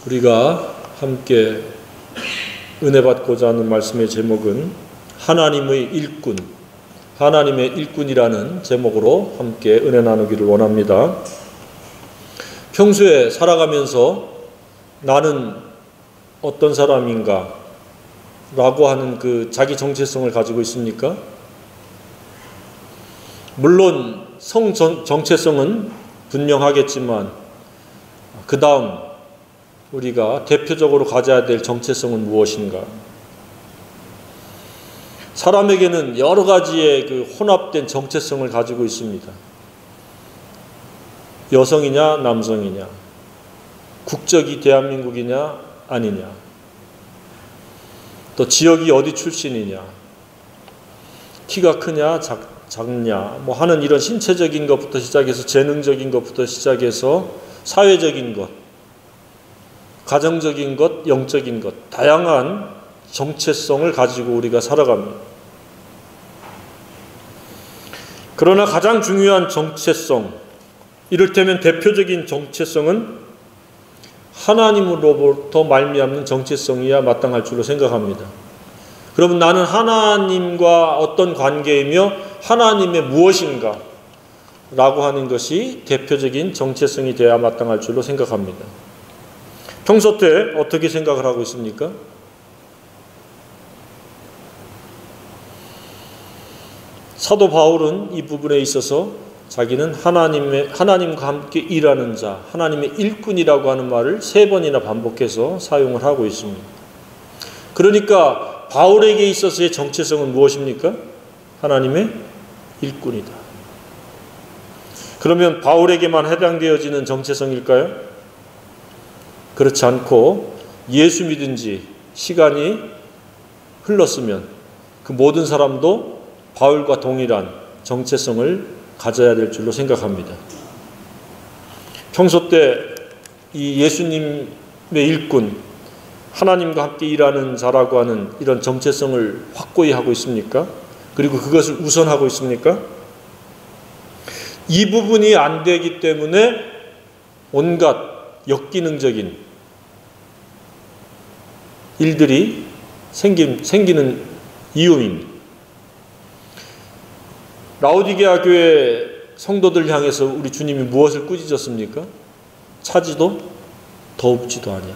우리가 함께 은혜 받고자 하는 말씀의 제목은 하나님의 일꾼, 하나님의 일꾼이라는 제목으로 함께 은혜 나누기를 원합니다. 평소에 살아가면서 나는 어떤 사람인가 라고 하는 그 자기 정체성을 가지고 있습니까? 물론 정체성은 분명하겠지만 그 다음 우리가 대표적으로 가져야 될 정체성은 무엇인가? 사람에게는 여러 가지의 그 혼합된 정체성을 가지고 있습니다. 여성이냐 남성이냐, 국적이 대한민국이냐 아니냐, 또 지역이 어디 출신이냐, 키가 크냐 작냐 뭐 하는 이런 신체적인 것부터 시작해서 재능적인 것부터 시작해서 사회적인 것, 가정적인 것, 영적인 것, 다양한 정체성을 가지고 우리가 살아갑니다. 그러나 가장 중요한 정체성, 이를테면 대표적인 정체성은 하나님으로부터 말미암는 정체성이야 마땅할 줄로 생각합니다. 그러면 나는 하나님과 어떤 관계이며 하나님의 무엇인가 라고 하는 것이 대표적인 정체성이 되어야 마땅할 줄로 생각합니다. 평소 때 어떻게 생각을 하고 있습니까? 사도 바울은 이 부분에 있어서 자기는 하나님과 함께 일하는 자, 하나님의 일꾼이라고 하는 말을 3번이나 반복해서 사용을 하고 있습니다. 그러니까 바울에게 있어서의 정체성은 무엇입니까? 하나님의 일꾼이다. 그러면 바울에게만 해당되어지는 정체성일까요? 그렇지 않고 예수 믿은 지 시간이 흘렀으면 그 모든 사람도 바울과 동일한 정체성을 가져야 될 줄로 생각합니다. 평소 때 이 예수님의 일꾼, 하나님과 함께 일하는 자라고 하는 이런 정체성을 확고히 하고 있습니까? 그리고 그것을 우선하고 있습니까? 이 부분이 안 되기 때문에 온갖 역기능적인 일들이 생기는 이유입니다. 라오디게아 교회 성도들 향해서 우리 주님이 무엇을 꾸짖었습니까? 차지도 더웁지도 아니야.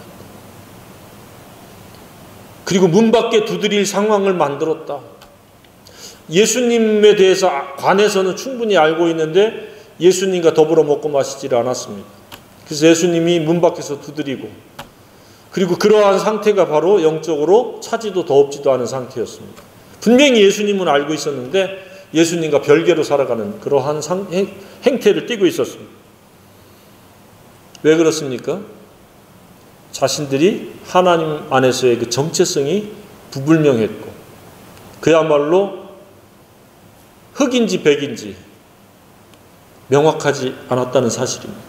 그리고 문 밖에 두드릴 상황을 만들었다. 예수님에 대해서 관해서는 충분히 알고 있는데 예수님과 더불어 먹고 마시지를 않았습니다. 그래서 예수님이 문 밖에서 두드리고, 그리고 그러한 상태가 바로 영적으로 차지도 더웁지도 않은 상태였습니다. 분명히 예수님은 알고 있었는데 예수님과 별개로 살아가는 그러한 행태를 띠고 있었습니다. 왜 그렇습니까? 자신들이 하나님 안에서의 그 정체성이 부분명했고 그야말로 흑인지 백인지 명확하지 않았다는 사실입니다.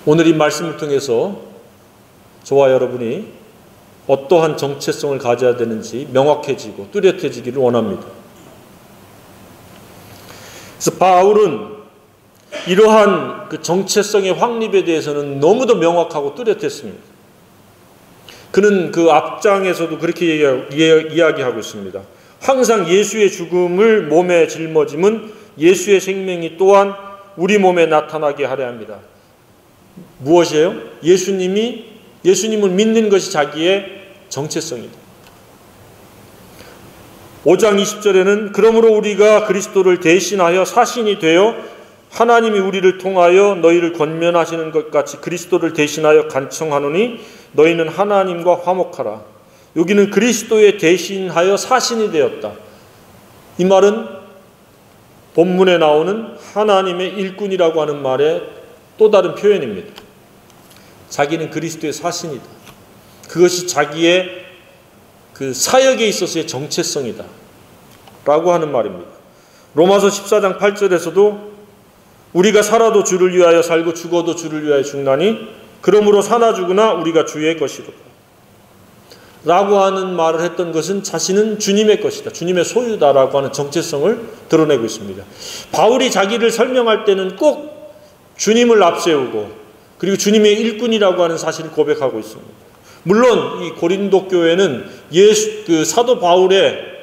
오늘 이 말씀을 통해서 저와 여러분이 어떠한 정체성을 가져야 되는지 명확해지고 뚜렷해지기를 원합니다. 그래서 바울은 이러한 그 정체성의 확립에 대해서는 너무도 명확하고 뚜렷했습니다. 그는 그 앞장에서도 그렇게 이야기하고 있습니다. 항상 예수의 죽음을 몸에 짊어짐은 예수의 생명이 또한 우리 몸에 나타나게 하려 합니다. 무엇이에요? 예수님을 믿는 것이 자기의 정체성이다. 5장 20절에는 그러므로 우리가 그리스도를 대신하여 사신이 되어 하나님이 우리를 통하여 너희를 권면하시는 것 같이 그리스도를 대신하여 간청하노니 너희는 하나님과 화목하라. 여기는 그리스도에 대신하여 사신이 되었다. 이 말은 본문에 나오는 하나님의 일꾼이라고 하는 말의 또 다른 표현입니다. 자기는 그리스도의 사신이다. 그것이 자기의 그 사역에 있어서의 정체성이다 라고 하는 말입니다. 로마서 14장 8절에서도 우리가 살아도 주를 위하여 살고 죽어도 주를 위하여 죽나니 그러므로 사나 죽으나 우리가 주의 것이로다 라고 하는 말을 했던 것은 자신은 주님의 것이다, 주님의 소유다라고 하는 정체성을 드러내고 있습니다. 바울이 자기를 설명할 때는 꼭 주님을 앞세우고 그리고 주님의 일꾼이라고 하는 사실을 고백하고 있습니다. 물론 이 고린도 교회는 사도 바울의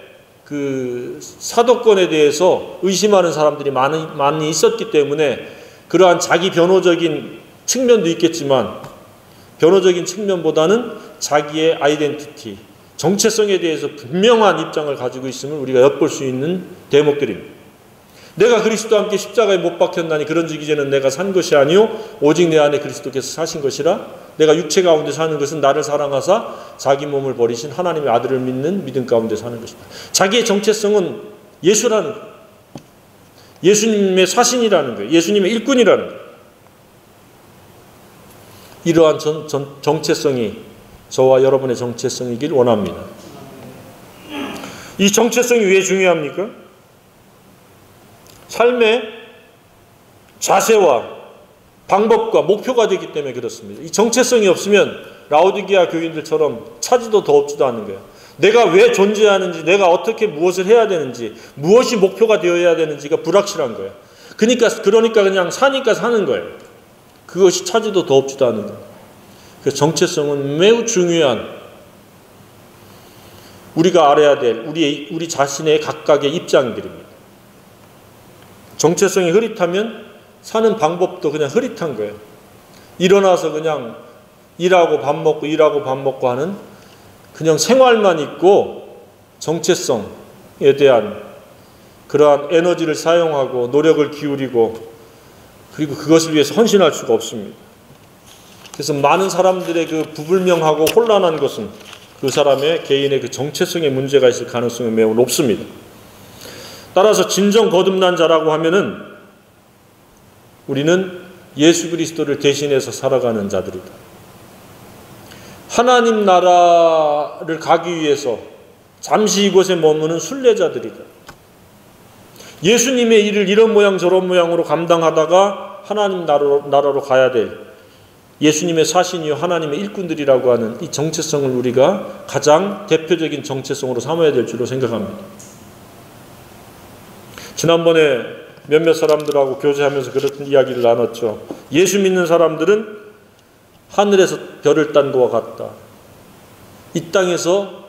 그 사도권에 대해서 의심하는 사람들이 많이 있었기 때문에 그러한 자기 변호적인 측면도 있겠지만, 변호적인 측면보다는 자기의 아이덴티티, 정체성에 대해서 분명한 입장을 가지고 있음을 우리가 엿볼 수 있는 대목들입니다. 내가 그리스도와 함께 십자가에 못 박혔나니 그런즉 이제는 내가 산 것이 아니요 오직 내 안에 그리스도께서 사신 것이라. 내가 육체 가운데 사는 것은 나를 사랑하사 자기 몸을 버리신 하나님의 아들을 믿는 믿음 가운데 사는 것이다. 자기의 정체성은 예수라는 거예요. 예수님의 사신이라는 거예요. 예수님의 일꾼이라는 거예요. 이러한 정체성이 저와 여러분의 정체성이길 원합니다. 이 정체성이 왜 중요합니까? 삶의 자세와 방법과 목표가 되기 때문에 그렇습니다. 이 정체성이 없으면 라오디게아 교인들처럼 차지도 더없지도 않은 거예요. 내가 왜 존재하는지, 내가 어떻게 무엇을 해야 되는지, 무엇이 목표가 되어야 되는지가 불확실한 거예요. 그러니까 그냥 사니까 사는 거예요. 그것이 차지도 더없지도 않은 거예요. 그래서 정체성은 매우 중요한, 우리가 알아야 될 우리 자신의 각각의 입장들입니다. 정체성이 흐릿하면 사는 방법도 그냥 흐릿한 거예요. 일어나서 그냥 일하고 밥 먹고 하는 그냥 생활만 있고 정체성에 대한 그러한 에너지를 사용하고 노력을 기울이고 그리고 그것을 위해서 헌신할 수가 없습니다. 그래서 많은 사람들의 그 부불명하고 혼란한 것은 그 사람의 개인의 그 정체성에 문제가 있을 가능성이 매우 높습니다. 따라서 진정 거듭난 자라고 하면은 우리는 예수 그리스도를 대신해서 살아가는 자들이다. 하나님 나라를 가기 위해서 잠시 이곳에 머무는 순례자들이다. 예수님의 일을 이런 모양 저런 모양으로 감당하다가 하나님 나라로 가야 될 예수님의 사신이요 하나님의 일꾼들이라고 하는 이 정체성을 우리가 가장 대표적인 정체성으로 삼아야 될 줄로 생각합니다. 지난번에 몇몇 사람들하고 교제하면서 그런 이야기를 나눴죠. 예수 믿는 사람들은 하늘에서 별을 딴 것과 같다. 이 땅에서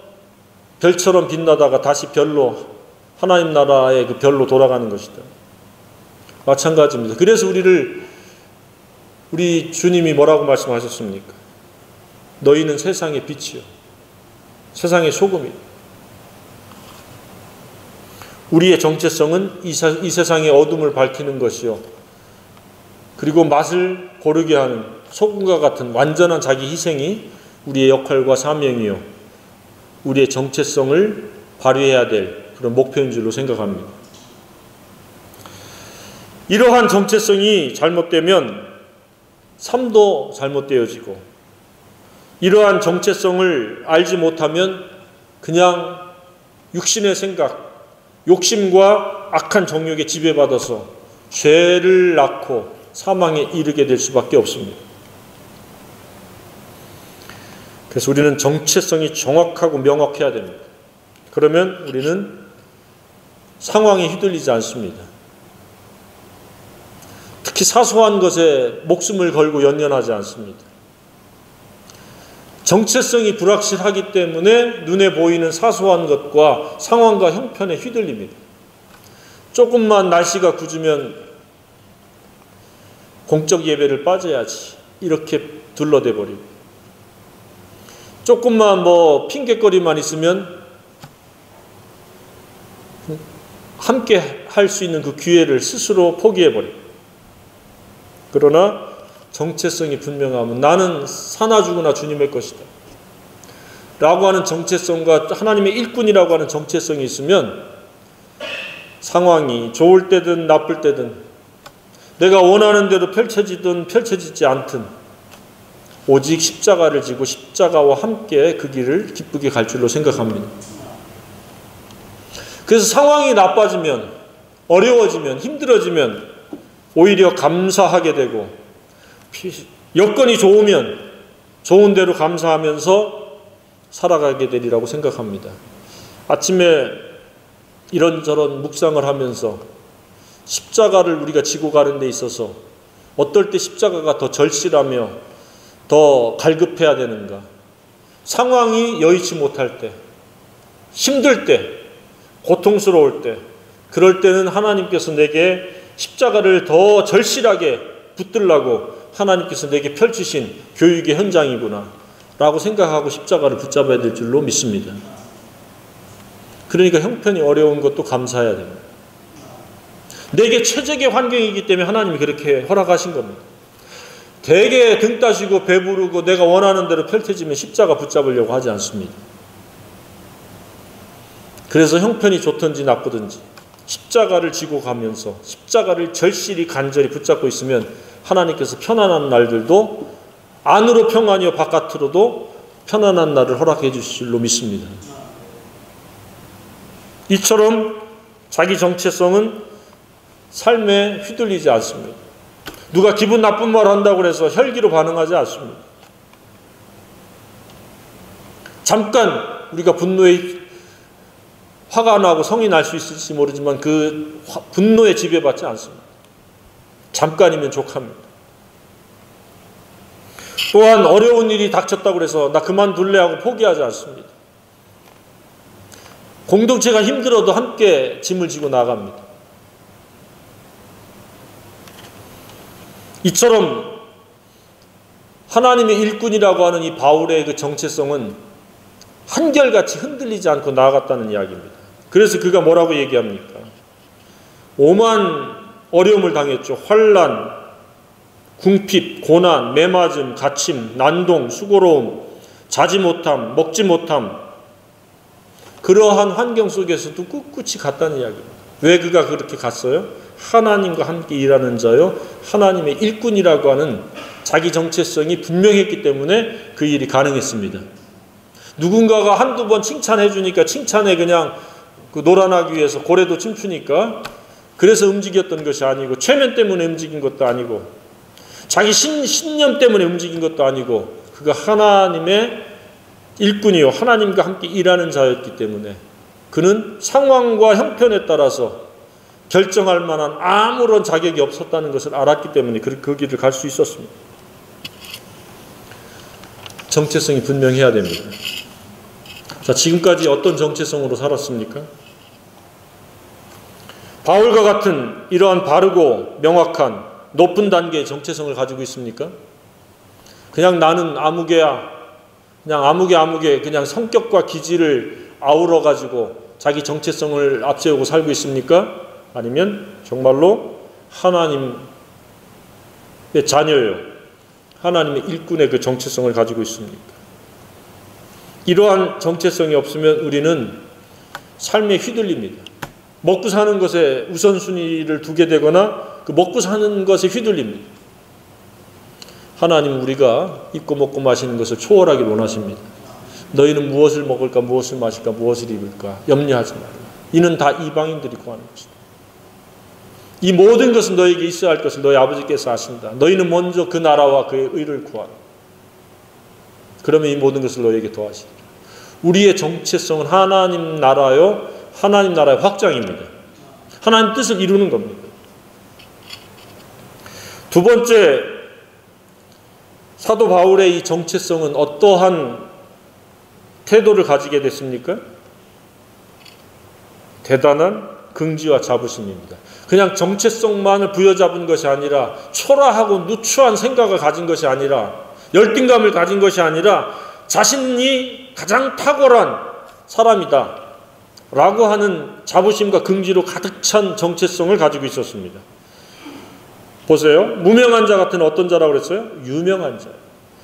별처럼 빛나다가 다시 별로, 하나님 나라의 그 별로 돌아가는 것이다. 마찬가지입니다. 그래서 우리 주님이 뭐라고 말씀하셨습니까? 너희는 세상의 빛이요, 세상의 소금이다. 우리의 정체성은 이 세상의 어둠을 밝히는 것이요, 그리고 맛을 고르게 하는 소금과 같은 완전한 자기 희생이 우리의 역할과 사명이요, 우리의 정체성을 발휘해야 될 그런 목표인 줄로 생각합니다. 이러한 정체성이 잘못되면 삶도 잘못되어지고, 이러한 정체성을 알지 못하면 그냥 육신의 생각, 욕심과 악한 정욕에 지배받아서 죄를 낳고 사망에 이르게 될 수밖에 없습니다. 그래서 우리는 정체성이 정확하고 명확해야 됩니다. 그러면 우리는 상황에 휘둘리지 않습니다. 특히 사소한 것에 목숨을 걸고 연연하지 않습니다. 정체성이 불확실하기 때문에 눈에 보이는 사소한 것과 상황과 형편에 휘둘립니다. 조금만 날씨가 굳으면 공적 예배를 빠져야지 이렇게 둘러대 버리고, 조금만 핑계거리만 있으면 함께 할 수 있는 그 기회를 스스로 포기해 버리고, 그러나 정체성이 분명하면 나는 사나 죽으나 주님의 것이다 라고 하는 정체성과 하나님의 일꾼이라고 하는 정체성이 있으면 상황이 좋을 때든 나쁠 때든 내가 원하는 대로 펼쳐지든 펼쳐지지 않든 오직 십자가를 지고 십자가와 함께 그 길을 기쁘게 갈 줄로 생각합니다. 그래서 상황이 나빠지면, 어려워지면, 힘들어지면 오히려 감사하게 되고, 여건이 좋으면 좋은 대로 감사하면서 살아가게 되리라고 생각합니다. 아침에 이런저런 묵상을 하면서 십자가를 우리가 지고 가는 데 있어서 어떨 때 십자가가 더 절실하며 더 갈급해야 되는가? 상황이 여의치 못할 때, 힘들 때, 고통스러울 때, 그럴 때는 하나님께서 내게 십자가를 더 절실하게 붙들라고 하나님께서 내게 펼치신 교육의 현장이구나 라고 생각하고 십자가를 붙잡아야 될 줄로 믿습니다. 그러니까 형편이 어려운 것도 감사해야 됩니다. 내게 최적의 환경이기 때문에 하나님이 그렇게 허락하신 겁니다. 되게 등 따시고 배부르고 내가 원하는 대로 펼쳐지면 십자가 붙잡으려고 하지 않습니다. 그래서 형편이 좋든지 나쁘든지 십자가를 지고 가면서 십자가를 절실히 간절히 붙잡고 있으면 하나님께서 편안한 날들도 안으로 평안이요 바깥으로도 편안한 날을 허락해 주실 줄로 믿습니다. 이처럼 자기 정체성은 삶에 휘둘리지 않습니다. 누가 기분 나쁜 말 한다고 해서 혈기로 반응하지 않습니다. 잠깐 우리가 분노에 화가 나고 성이 날 수 있을지 모르지만 그 분노에 지배받지 않습니다. 잠깐이면 족합니다. 또한 어려운 일이 닥쳤다고 해서 나 그만둘래 하고 포기하지 않습니다. 공동체가 힘들어도 함께 짐을 지고 나갑니다. 이처럼 하나님의 일꾼이라고 하는 이 바울의 그 정체성은 한결같이 흔들리지 않고 나아갔다는 이야기입니다. 그래서 그가 뭐라고 얘기합니까? 오만 어려움을 당했죠. 환난, 궁핍, 고난, 매맞음, 갇힘, 난동, 수고로움, 자지 못함, 먹지 못함, 그러한 환경 속에서도 꿋꿋이 갔다는 이야기입니다. 왜 그가 그렇게 갔어요? 하나님과 함께 일하는 자요, 하나님의 일꾼이라고 하는 자기 정체성이 분명했기 때문에 그 일이 가능했습니다. 누군가가 한두 번 칭찬해 주니까 칭찬에 그냥 그 놀아나기 위해서 고래도 춤추니까 그래서 움직였던 것이 아니고, 최면 때문에 움직인 것도 아니고, 자기 신념 때문에 움직인 것도 아니고, 그가 하나님의 일꾼이요 하나님과 함께 일하는 자였기 때문에 그는 상황과 형편에 따라서 결정할 만한 아무런 자격이 없었다는 것을 알았기 때문에 그 길을 갈 수 있었습니다. 정체성이 분명해야 됩니다. 자, 지금까지 어떤 정체성으로 살았습니까? 바울과 같은 이러한 바르고 명확한 높은 단계의 정체성을 가지고 있습니까? 그냥 나는 아무개야, 그냥 아무개 그냥 성격과 기질을 아우러 가지고 자기 정체성을 앞세우고 살고 있습니까? 아니면 정말로 하나님의 자녀요, 하나님의 일꾼의 그 정체성을 가지고 있습니까? 이러한 정체성이 없으면 우리는 삶에 휘둘립니다. 먹고 사는 것에 우선순위를 두게 되거나 그 먹고 사는 것에 휘둘립니다. 하나님은 우리가 입고 먹고 마시는 것을 초월하기를 원하십니다. 너희는 무엇을 먹을까, 무엇을 마실까, 무엇을 입을까 염려하지 말라. 이는 다 이방인들이 구하는 것이다. 이 모든 것은 너에게 있어야 할 것을 너희 아버지께서 아신다. 너희는 먼저 그 나라와 그의 의를 구하라. 그러면 이 모든 것을 너희에게 더하시리라. 우리의 정체성은 하나님 나라요, 하나님 나라의 확장입니다. 하나님 뜻을 이루는 겁니다. 두 번째, 사도 바울의 이 정체성은 어떠한 태도를 가지게 됐습니까? 대단한 긍지와 자부심입니다. 그냥 정체성만을 부여잡은 것이 아니라, 초라하고 누추한 생각을 가진 것이 아니라, 열등감을 가진 것이 아니라 자신이 가장 탁월한 사람이다 라고 하는 자부심과 긍지로 가득 찬 정체성을 가지고 있었습니다. 보세요. 무명한 자 같은 어떤 자라고 그랬어요? 유명한 자.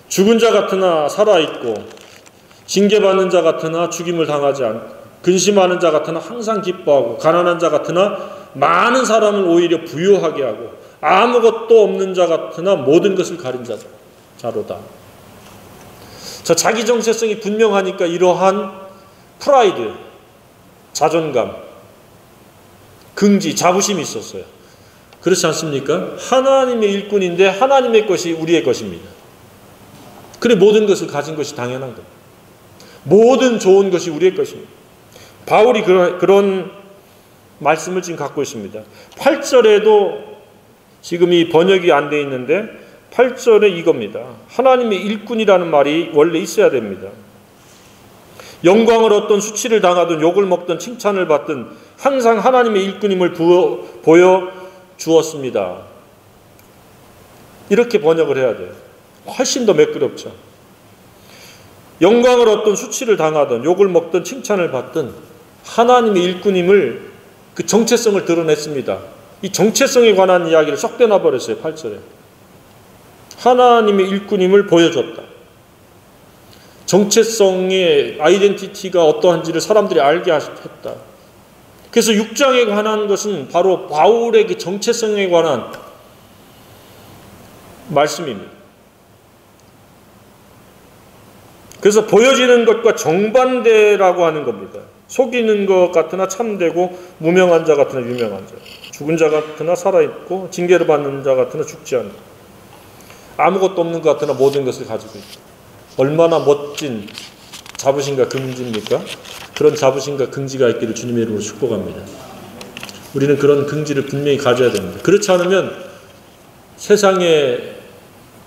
죽은 자 같으나 살아있고, 징계받는 자 같으나 죽임을 당하지 않고, 근심하는 자 같으나 항상 기뻐하고, 가난한 자 같으나 많은 사람을 오히려 부유하게 하고, 아무것도 없는 자 같으나 모든 것을 가린 자로다. 자, 자기 정체성이 분명하니까 이러한 프라이드, 자존감, 긍지, 자부심이 있었어요. 그렇지 않습니까? 하나님의 일꾼인데 하나님의 것이 우리의 것입니다. 그래, 모든 것을 가진 것이 당연한 겁니다. 모든 좋은 것이 우리의 것입니다. 바울이 그런 말씀을 지금 갖고 있습니다. 8절에도 지금 이 번역이 안 돼 있는데 8절에 이겁니다. 하나님의 일꾼이라는 말이 원래 있어야 됩니다. 영광을 얻던, 수치를 당하든, 욕을 먹든, 칭찬을 받든 항상 하나님의 일꾼임을 보여주었습니다. 이렇게 번역을 해야 돼요. 훨씬 더 매끄럽죠. 영광을 얻든, 수치를 당하든, 욕을 먹든, 칭찬을 받든 하나님의 일꾼임을, 그 정체성을 드러냈습니다. 이 정체성에 관한 이야기를 쏙 떼놔버렸어요. 8절에. 하나님의 일꾼임을 보여줬다. 정체성의 아이덴티티가 어떠한지를 사람들이 알게 했다. 그래서 6장에 관한 것은 바로 바울의 그 정체성에 관한 말씀입니다. 그래서 보여지는 것과 정반대라고 하는 겁니다. 속이는 것 같으나 참되고, 무명한 자 같으나 유명한 자, 죽은 자 같으나 살아있고, 징계를 받는 자 같으나 죽지 않고, 아무것도 없는 것 같으나 모든 것을 가지고 있다. 얼마나 멋진 자부심과 긍지입니까? 그런 자부심과 긍지가 있기를 주님의 이름으로 축복합니다. 우리는 그런 긍지를 분명히 가져야 됩니다. 그렇지 않으면 세상의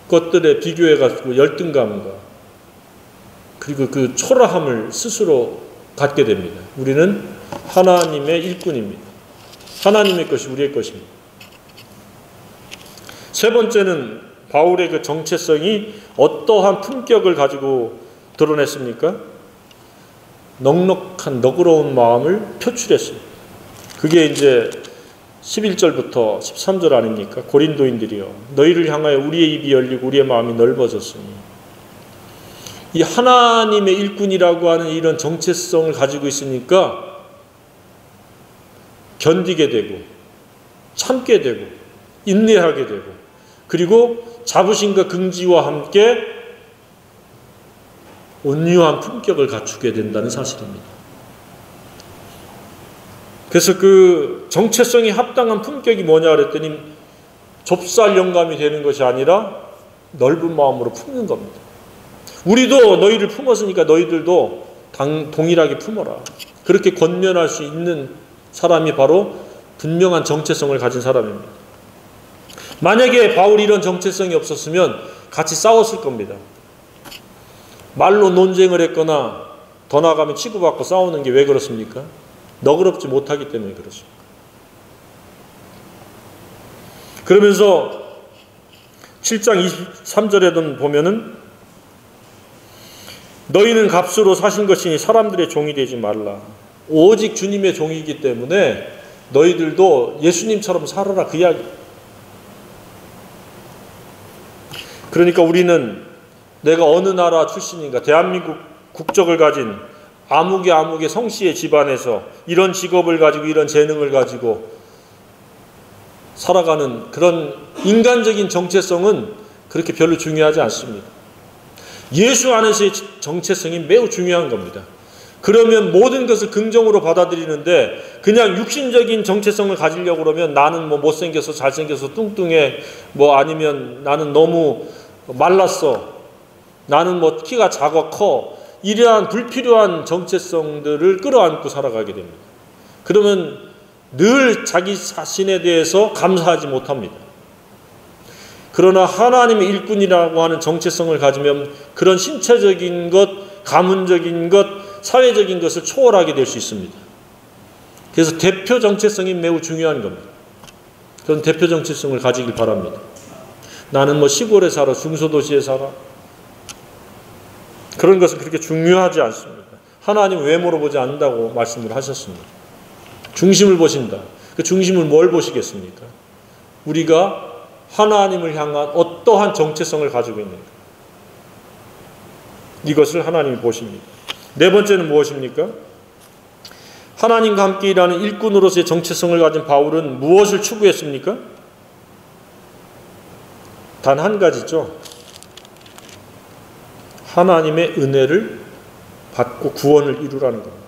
것들에 비교해가지고 열등감과 그리고 그 초라함을 스스로 갖게 됩니다. 우리는 하나님의 일꾼입니다. 하나님의 것이 우리의 것입니다. 세 번째는 바울의 그 정체성이 어떠한 품격을 가지고 드러냈습니까? 넉넉한 너그러운 마음을 표출했습니다. 그게 이제 11절부터 13절 아닙니까? 고린도인들이여, 너희를 향하여 우리의 입이 열리고 우리의 마음이 넓어졌으니. 이 하나님의 일꾼이라고 하는 이런 정체성을 가지고 있으니까 견디게 되고, 참게 되고, 인내하게 되고, 그리고 자부심과 긍지와 함께 온유한 품격을 갖추게 된다는 사실입니다. 그래서 그 정체성이 합당한 품격이 뭐냐 그랬더니 좁쌀 영감이 되는 것이 아니라 넓은 마음으로 품는 겁니다. 우리도 너희를 품었으니까 너희들도 동일하게 품어라. 그렇게 권면할 수 있는 사람이 바로 분명한 정체성을 가진 사람입니다. 만약에 바울이 이런 정체성이 없었으면 같이 싸웠을 겁니다. 말로 논쟁을 했거나 더 나아가면 치고받고 싸우는 게 왜 그렇습니까? 너그럽지 못하기 때문에 그렇습니다. 그러면서 7장 23절에도 보면은 너희는 값으로 사신 것이니 사람들의 종이 되지 말라. 오직 주님의 종이기 때문에 너희들도 예수님처럼 살아라, 그 이야기. 그러니까 우리는 내가 어느 나라 출신인가, 대한민국 국적을 가진 아무개 성씨의 집안에서 이런 직업을 가지고 이런 재능을 가지고 살아가는 그런 인간적인 정체성은 그렇게 별로 중요하지 않습니다. 예수 안에서의 정체성이 매우 중요한 겁니다. 그러면 모든 것을 긍정으로 받아들이는데 그냥 육신적인 정체성을 가지려고 그러면 나는 뭐 못생겨서 잘생겨서 뚱뚱해, 뭐 아니면 나는 너무 말랐어, 나는 뭐 키가 작아 커, 이러한 불필요한 정체성들을 끌어안고 살아가게 됩니다. 그러면 늘 자기 자신에 대해서 감사하지 못합니다. 그러나 하나님의 일꾼이라고 하는 정체성을 가지면 그런 신체적인 것, 가문적인 것, 사회적인 것을 초월하게 될 수 있습니다. 그래서 대표 정체성이 매우 중요한 겁니다. 그런 대표 정체성을 가지길 바랍니다. 나는 뭐 시골에 살아, 중소도시에 살아, 그런 것은 그렇게 중요하지 않습니다. 하나님은 외모로 보지 않는다고 말씀을 하셨습니다. 중심을 보신다. 그 중심을 뭘 보시겠습니까? 우리가 하나님을 향한 어떠한 정체성을 가지고 있는가, 이것을 하나님이 보십니다. 네 번째는 무엇입니까? 하나님과 함께 일하는 일꾼으로서의 정체성을 가진 바울은 무엇을 추구했습니까? 단 한 가지죠. 하나님의 은혜를 받고 구원을 이루라는 겁니다.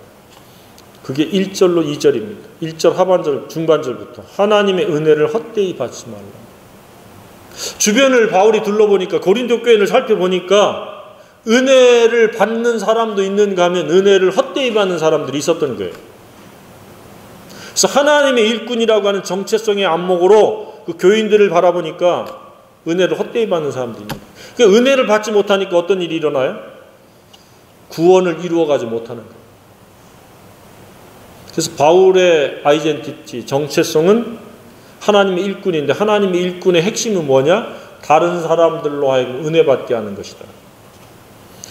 그게 1절로 2절입니다. 1절 하반절, 중반절부터 하나님의 은혜를 헛되이 받지 말라. 주변을 바울이 둘러보니까, 고린도 교회를 살펴보니까 은혜를 받는 사람도 있는가 하면 은혜를 헛되이 받는 사람들이 있었던 거예요. 그래서 하나님의 일꾼이라고 하는 정체성의 안목으로 그 교인들을 바라보니까 은혜를 헛되이 받는 사람들이 있는 거예요. 그러니까 은혜를 받지 못하니까 어떤 일이 일어나요? 구원을 이루어가지 못하는 거예요. 그래서 바울의 아이덴티티, 정체성은 하나님의 일꾼인데 하나님의 일꾼의 핵심은 뭐냐? 다른 사람들로 하여금 은혜 받게 하는 것이다.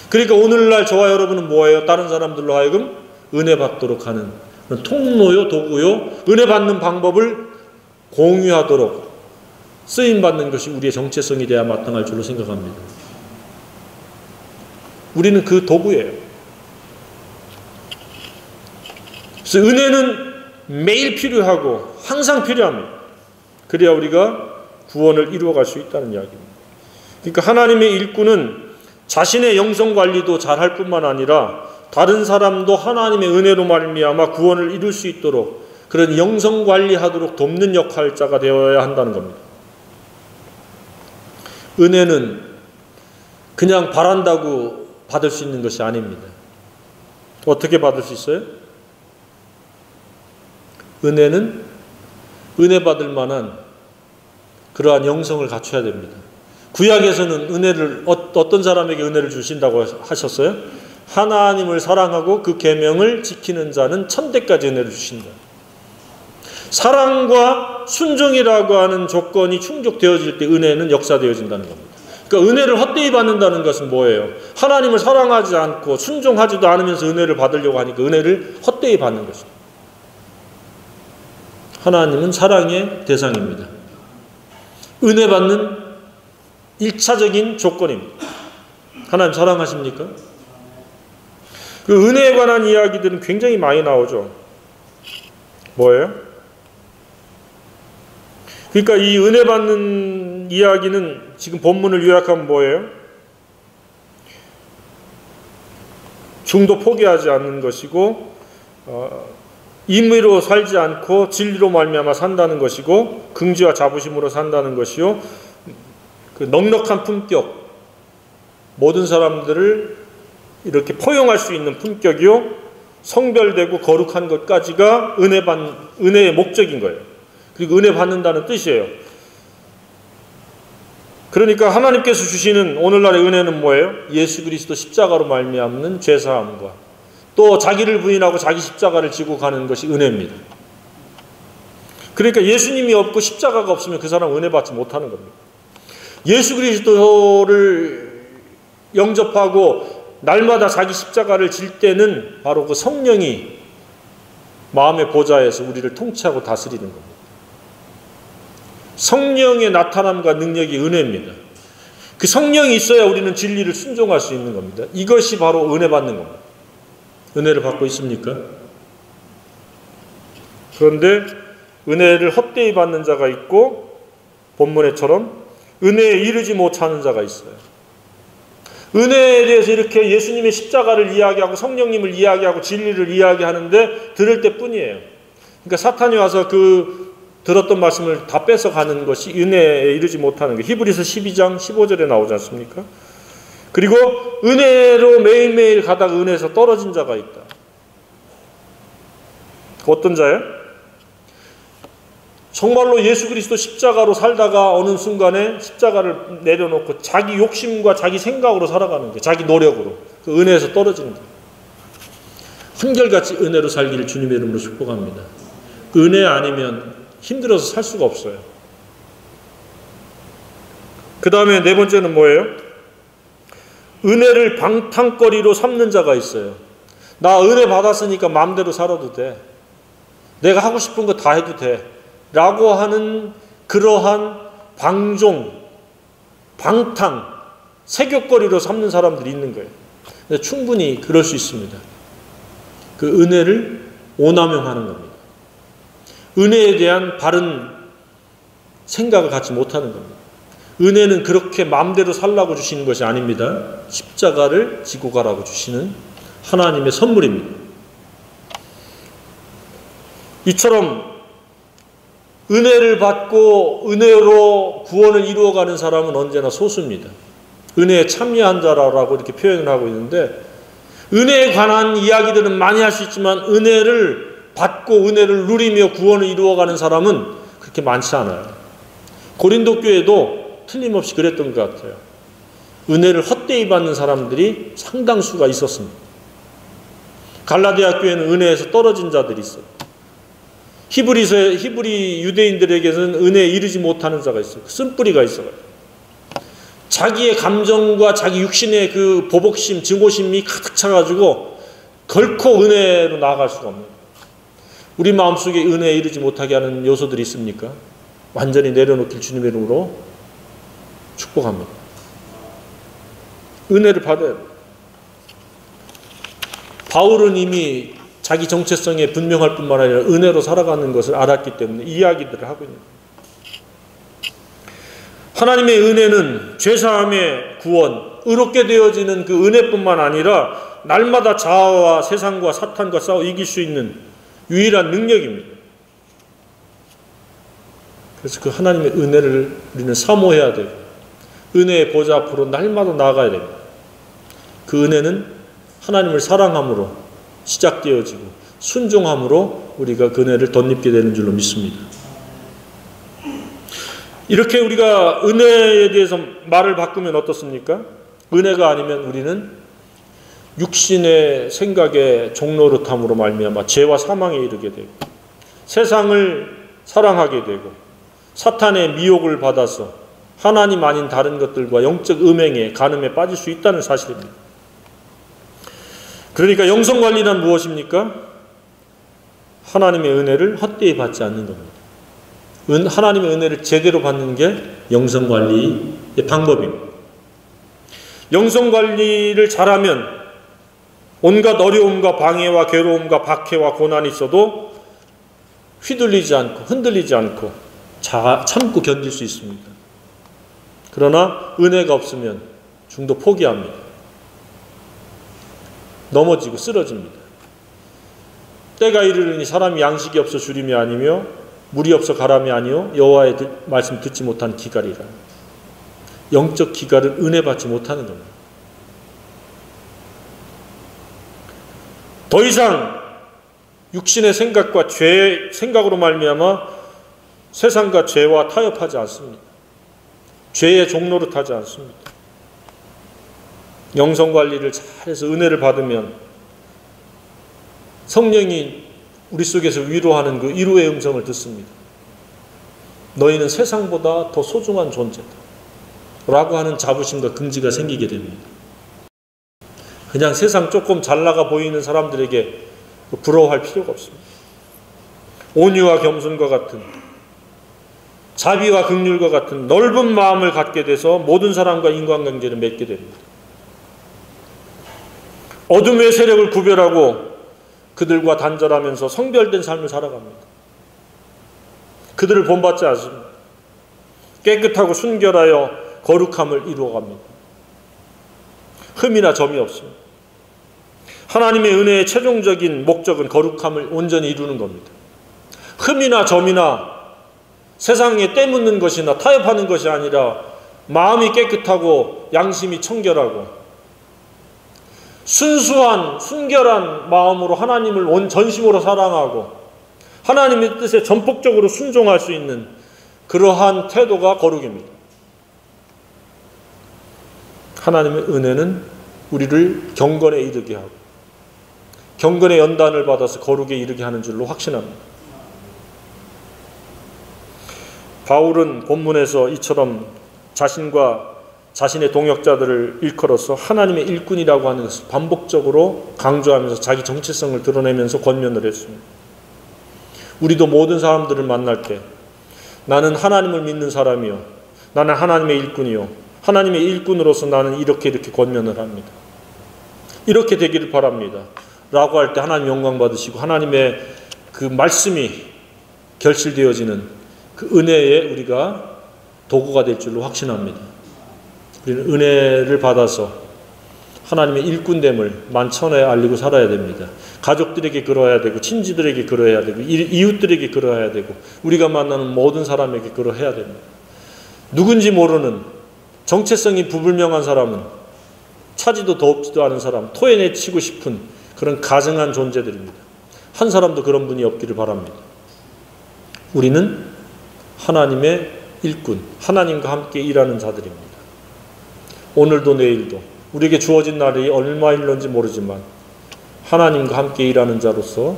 그러니까 오늘날 저와 여러분은 뭐예요? 다른 사람들로 하여금 은혜 받도록 하는 통로요, 도구요, 은혜 받는 방법을 공유하도록 쓰임받는 것이 우리의 정체성이 되어야 마땅할 줄로 생각합니다. 우리는 그 도구예요. 그래서 은혜는 매일 필요하고 항상 필요합니다. 그래야 우리가 구원을 이루어갈 수 있다는 이야기입니다. 그러니까 하나님의 일꾼은 자신의 영성관리도 잘할 뿐만 아니라 다른 사람도 하나님의 은혜로 말미암아 구원을 이룰 수 있도록 그런 영성관리하도록 돕는 역할자가 되어야 한다는 겁니다. 은혜는 그냥 바란다고 받을 수 있는 것이 아닙니다. 어떻게 받을 수 있어요? 은혜는 은혜 받을 만한 그러한 영성을 갖춰야 됩니다. 구약에서는 은혜를 어떤 사람에게 은혜를 주신다고 하셨어요? 하나님을 사랑하고 그 계명을 지키는 자는 천대까지 은혜를 주신다. 사랑과 순종이라고 하는 조건이 충족되어질 때 은혜는 역사되어진다는 겁니다. 그러니까 은혜를 헛되이 받는다는 것은 뭐예요? 하나님을 사랑하지 않고 순종하지도 않으면서 은혜를 받으려고 하니까 은혜를 헛되이 받는 것입니다. 하나님은 사랑의 대상입니다. 은혜 받는 1차적인 조건입니다. 하나님 사랑하십니까? 그 은혜에 관한 이야기들은 굉장히 많이 나오죠. 뭐예요? 그러니까 이 은혜 받는 이야기는 지금 본문을 요약하면 뭐예요? 중도 포기하지 않는 것이고 임의로 살지 않고 진리로 말미암아 산다는 것이고 긍지와 자부심으로 산다는 것이요 그 넉넉한 품격 모든 사람들을 이렇게 포용할 수 있는 품격이요 성별되고 거룩한 것까지가 은혜의 목적인 거예요. 그리고 은혜 받는다는 뜻이에요. 그러니까 하나님께서 주시는 오늘날의 은혜는 뭐예요? 예수 그리스도 십자가로 말미암는 죄사함과 또 자기를 부인하고 자기 십자가를 지고 가는 것이 은혜입니다. 그러니까 예수님이 없고 십자가가 없으면 그 사람은 은혜 받지 못하는 겁니다. 예수 그리스도를 영접하고 날마다 자기 십자가를 질 때는 바로 그 성령이 마음의 보좌에서 우리를 통치하고 다스리는 겁니다. 성령의 나타남과 능력이 은혜입니다. 그 성령이 있어야 우리는 진리를 순종할 수 있는 겁니다. 이것이 바로 은혜 받는 겁니다. 은혜를 받고 있습니까? 그런데 은혜를 헛되이 받는 자가 있고 본문에처럼 은혜에 이르지 못하는 자가 있어요. 은혜에 대해서 이렇게 예수님의 십자가를 이야기하고 성령님을 이야기하고 진리를 이야기하는데 들을 때뿐이에요. 그러니까 사탄이 와서 들었던 말씀을 다 뺏어가는 것이 은혜에 이르지 못하는 게 히브리서 12장 15절에 나오지 않습니까? 그리고 은혜로 매일매일 가다가 은혜에서 떨어진 자가 있다. 어떤 자예요? 정말로 예수 그리스도 십자가로 살다가 어느 순간에 십자가를 내려놓고 자기 욕심과 자기 생각으로 살아가는 거예요. 자기 노력으로. 그 은혜에서 떨어지는 거예요. 한결같이 은혜로 살기를 주님의 이름으로 축복합니다. 은혜 아니면 힘들어서 살 수가 없어요. 그 다음에 네 번째는 뭐예요? 은혜를 방탕거리로 삼는 자가 있어요. 나 은혜 받았으니까 마음대로 살아도 돼. 내가 하고 싶은 거 다 해도 돼. 라고 하는 그러한 방종, 방탕, 세격거리로 삼는 사람들이 있는 거예요. 충분히 그럴 수 있습니다. 그 은혜를 오남용하는 겁니다. 은혜에 대한 바른 생각을 갖지 못하는 겁니다. 은혜는 그렇게 마음대로 살라고 주시는 것이 아닙니다. 십자가를 지고 가라고 주시는 하나님의 선물입니다. 이처럼 은혜를 받고 은혜로 구원을 이루어가는 사람은 언제나 소수입니다. 은혜에 참여한 자라고 이렇게 표현을 하고 있는데 은혜에 관한 이야기들은 많이 할 수 있지만 은혜를 받고 은혜를 누리며 구원을 이루어가는 사람은 그렇게 많지 않아요. 고린도 교회도 틀림없이 그랬던 것 같아요. 은혜를 헛되이 받는 사람들이 상당수가 있었습니다. 갈라디아 교회는 은혜에서 떨어진 자들이 있어요. 히브리 유대인들에게는 은혜에 이르지 못하는 자가 있어요. 쓴뿌리가 있어요. 자기의 감정과 자기 육신의 그 보복심, 증오심이 가득 차가지고 결코 은혜로 나아갈 수가 없는 거예요. 우리 마음속에 은혜에 이르지 못하게 하는 요소들이 있습니까? 완전히 내려놓길 주님의 이름으로 축복합니다. 은혜를 받아야 돼요. 바울은 이미 자기 정체성에 분명할 뿐만 아니라 은혜로 살아가는 것을 알았기 때문에 이야기들을 하고 있는 거예요. 하나님의 은혜는 죄사함의 구원, 의롭게 되어지는 그 은혜뿐만 아니라 날마다 자아와 세상과 사탄과 싸워 이길 수 있는 유일한 능력입니다. 그래서 그 하나님의 은혜를 우리는 사모해야 되고 은혜의 보좌 앞으로 날마다 나아가야 됩니다. 그 은혜는 하나님을 사랑함으로 시작되어지고 순종함으로 우리가 그 은혜를 덧입게 되는 줄로 믿습니다. 이렇게 우리가 은혜에 대해서 말을 바꾸면 어떻습니까? 은혜가 아니면 우리는 육신의 생각의 종노릇함으로 말미암아 죄와 사망에 이르게 되고 세상을 사랑하게 되고 사탄의 미혹을 받아서 하나님 아닌 다른 것들과 영적 음행에 간음에 빠질 수 있다는 사실입니다. 그러니까 영성관리란 무엇입니까? 하나님의 은혜를 헛되이 받지 않는 겁니다. 하나님의 은혜를 제대로 받는 게 영성관리의 방법입니다. 영성관리를 잘하면 온갖 어려움과 방해와 괴로움과 박해와 고난이 있어도 휘둘리지 않고 흔들리지 않고 참고 견딜 수 있습니다. 그러나 은혜가 없으면 중도 포기합니다. 넘어지고 쓰러집니다. 때가 이르르니 사람이 양식이 없어 주림이 아니며 물이 없어 가람이 아니요 여호와의 말씀 듣지 못한 기갈이라. 영적 기갈은 은혜 받지 못하는 겁니다. 더 이상 육신의 생각과 죄의 생각으로 말미암아 세상과 죄와 타협하지 않습니다. 죄의 종노릇하지 않습니다. 영성관리를 잘해서 은혜를 받으면 성령이 우리 속에서 위로하는 그 위로의 음성을 듣습니다. 너희는 세상보다 더 소중한 존재다 라고 하는 자부심과 긍지가 생기게 됩니다. 그냥 세상 조금 잘나가 보이는 사람들에게 부러워할 필요가 없습니다. 온유와 겸손과 같은 자비와 긍휼과 같은 넓은 마음을 갖게 돼서 모든 사람과 인간관계를 맺게 됩니다. 어둠의 세력을 구별하고 그들과 단절하면서 성별된 삶을 살아갑니다. 그들을 본받지 않습니다. 깨끗하고 순결하여 거룩함을 이루어갑니다. 흠이나 점이 없습니다. 하나님의 은혜의 최종적인 목적은 거룩함을 온전히 이루는 겁니다. 흠이나 점이나 세상에 때묻는 것이나 타협하는 것이 아니라 마음이 깨끗하고 양심이 청결하고 순수한 순결한 마음으로 하나님을 온 전심으로 사랑하고 하나님의 뜻에 전폭적으로 순종할 수 있는 그러한 태도가 거룩입니다. 하나님의 은혜는 우리를 경건에 이르게 하고 경건의 연단을 받아서 거룩에 이르게 하는 줄로 확신합니다. 바울은 본문에서 이처럼 자신과 자신의 동역자들을 일컬어서 하나님의 일꾼이라고 하는 것을 반복적으로 강조하면서 자기 정체성을 드러내면서 권면을 했습니다. 우리도 모든 사람들을 만날 때 나는 하나님을 믿는 사람이요, 나는 하나님의 일꾼이요, 하나님의 일꾼으로서 나는 이렇게 권면을 합니다. 이렇게 되기를 바랍니다 라고 할 때 하나님 영광 받으시고 하나님의 그 말씀이 결실되어지는 그 은혜에 우리가 도구가 될 줄로 확신합니다. 우리는 은혜를 받아서 하나님의 일꾼됨을 만천하에 알리고 살아야 됩니다. 가족들에게 그러해야 되고 친지들에게 그러해야 되고 이웃들에게 그러해야 되고 우리가 만나는 모든 사람에게 그러해야 됩니다. 누군지 모르는 정체성이 불분명한 사람은 차지도 더없지도 않은 사람, 토해내치고 싶은 그런 가증한 존재들입니다. 한 사람도 그런 분이 없기를 바랍니다. 우리는 하나님의 일꾼, 하나님과 함께 일하는 자들입니다. 오늘도 내일도 우리에게 주어진 날이 얼마일런지 모르지만 하나님과 함께 일하는 자로서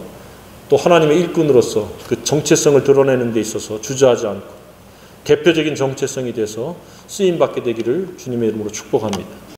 또 하나님의 일꾼으로서 그 정체성을 드러내는 데 있어서 주저하지 않고 대표적인 정체성이 돼서 쓰임받게 되기를 주님의 이름으로 축복합니다.